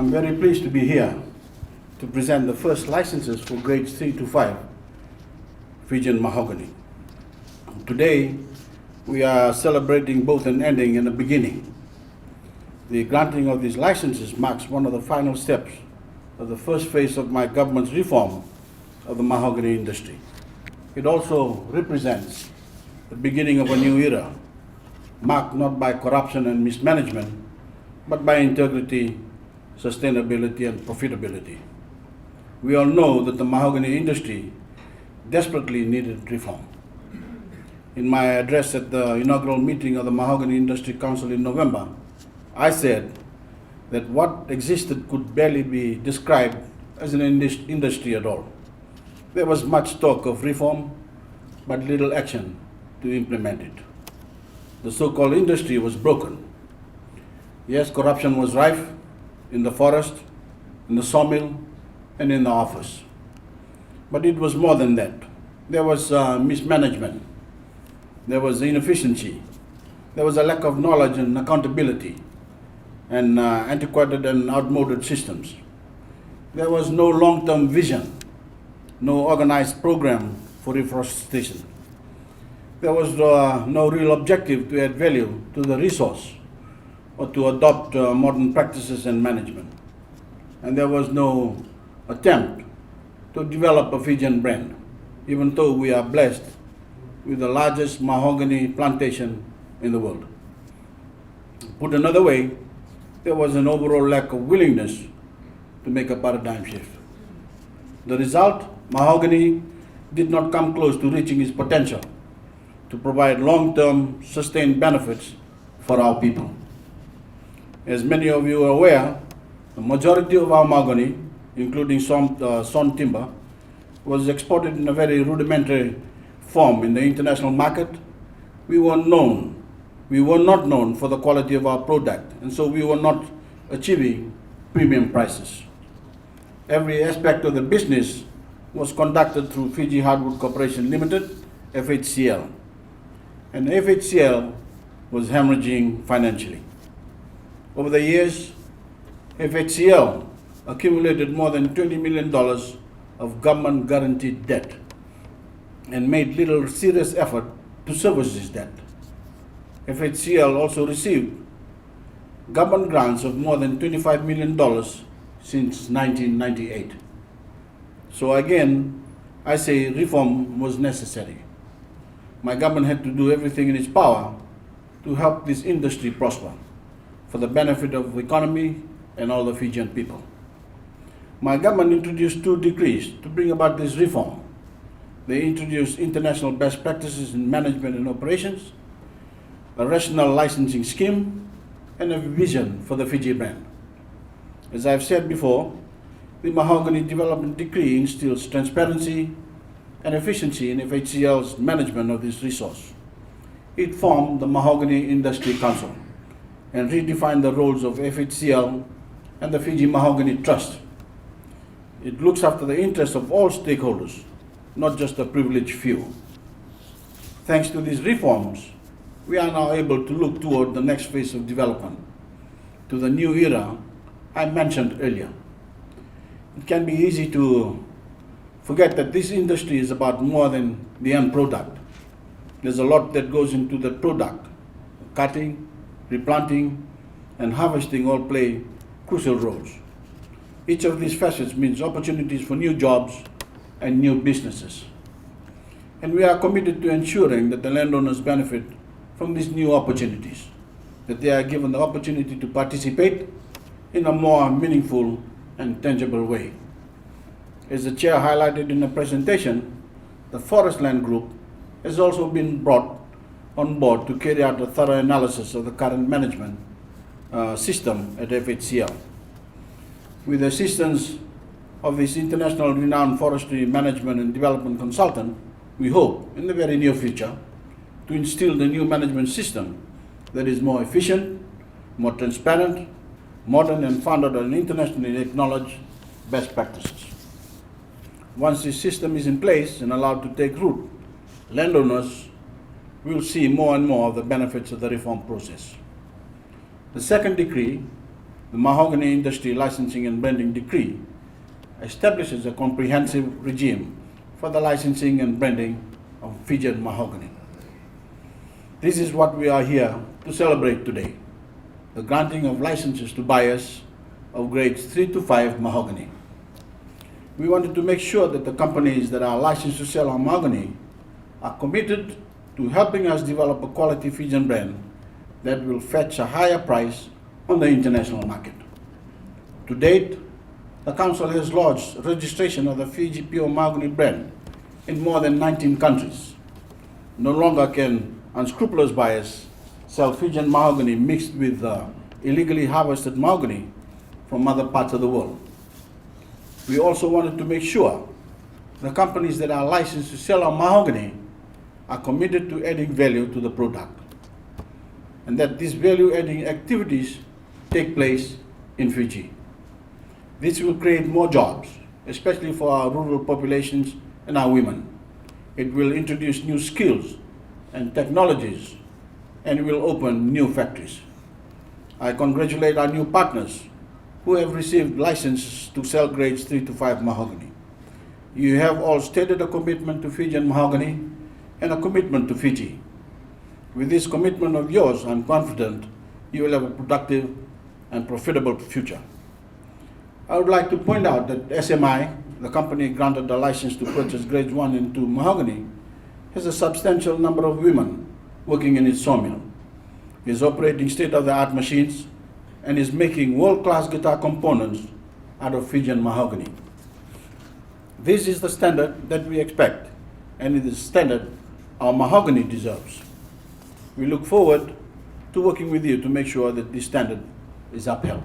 I'm very pleased to be here to present the first licenses for grades 3 to 5 Fijian mahogany. Today, we are celebrating both an ending and a beginning. The granting of these licenses marks one of the final steps of the first phase of my government's reform of the mahogany industry. It also represents the beginning of a new era, marked not by corruption and mismanagement, but by integrity, sustainability, and profitability. We all know that the mahogany industry desperately needed reform. In my address at the inaugural meeting of the Mahogany Industry Council in November, I said that what existed could barely be described as an industry at all. There was much talk of reform, but little action to implement it. The so-called industry was broken. Yes, corruption was rife in the forest, in the sawmill, and in the office. But it was more than that. There was mismanagement. There was inefficiency. There was a lack of knowledge and accountability, and antiquated and outmoded systems. There was no long-term vision, no organized program for reforestation. There was no real objective to add value to the resource or to adopt modern practices and management. And there was no attempt to develop a Fijian brand, even though we are blessed with the largest mahogany plantation in the world. Put another way, there was an overall lack of willingness to make a paradigm shift. The result, mahogany did not come close to reaching its potential to provide long-term sustained benefits for our people. As many of you are aware, the majority of our mahogany, including sawn timber, was exported in a very rudimentary form in the international market. We were not known for the quality of our product, and so we were not achieving premium prices. Every aspect of the business was conducted through Fiji Hardwood Corporation Limited, FHCL, and FHCL was hemorrhaging financially. Over the years, FHCL accumulated more than $20 million of government guaranteed debt and made little serious effort to service this debt. FHCL also received government grants of more than $25 million since 1998. So again, I say reform was necessary. My government had to do everything in its power to help this industry prosper for the benefit of the economy and all the Fijian people. My government introduced 2 decrees to bring about this reform. They introduced international best practices in management and operations, a rational licensing scheme, and a vision for the Fiji brand. As I've said before, the Mahogany Development Decree instills transparency and efficiency in FHCL's management of this resource. It formed the Mahogany Industry Council and redefined the roles of FHCL and the Fiji Mahogany Trust. It looks after the interests of all stakeholders, not just a privileged few. Thanks to these reforms, we are now able to look toward the next phase of development, to the new era I mentioned earlier. It can be easy to forget that this industry is about more than the end product. There's a lot that goes into the product. Cutting, replanting, and harvesting all play crucial roles. Each of these facets means opportunities for new jobs and new businesses. And we are committed to ensuring that the landowners benefit from these new opportunities, that they are given the opportunity to participate in a more meaningful and tangible way. As the chair highlighted in the presentation, the Forest Land Group has also been brought on board to carry out a thorough analysis of the current management system at FHCL. With the assistance of this international renowned forestry management and development consultant, we hope in the very near future to instill the new management system that is more efficient, more transparent, modern, and founded on internationally acknowledged best practices. Once this system is in place and allowed to take root, landowners will see more and more of the benefits of the reform process. The second decree the Mahogany Industry Licensing and Branding Decree establishes a comprehensive regime for the licensing and branding of Fijian mahogany. This is what we are here to celebrate today, the granting of licenses to buyers of grades 3 to 5 mahogany. We wanted to make sure that the companies that are licensed to sell our mahogany are committed to helping us develop a quality Fijian brand that will fetch a higher price on the international market. To date, the Council has lodged registration of the Fiji Pure Mahogany brand in more than 19 countries. No longer can unscrupulous buyers sell Fijian mahogany mixed with illegally harvested mahogany from other parts of the world. We also wanted to make sure the companies that are licensed to sell our mahogany are committed to adding value to the product, and that these value-adding activities take place in Fiji. This will create more jobs, especially for our rural populations and our women. It will introduce new skills and technologies, and it will open new factories. I congratulate our new partners who have received licenses to sell grades 3 to 5 mahogany. You have all stated a commitment to Fijian mahogany and a commitment to Fiji. With this commitment of yours, I'm confident you will have a productive and profitable future. I would like to point out that SMI, the company granted the license to purchase grades 1 and 2 mahogany, has a substantial number of women working in its sawmill. It is operating state-of-the-art machines and is making world-class guitar components out of Fijian mahogany. This is the standard that we expect, and it is the standard our mahogany deserves. We look forward to working with you to make sure that this standard is upheld.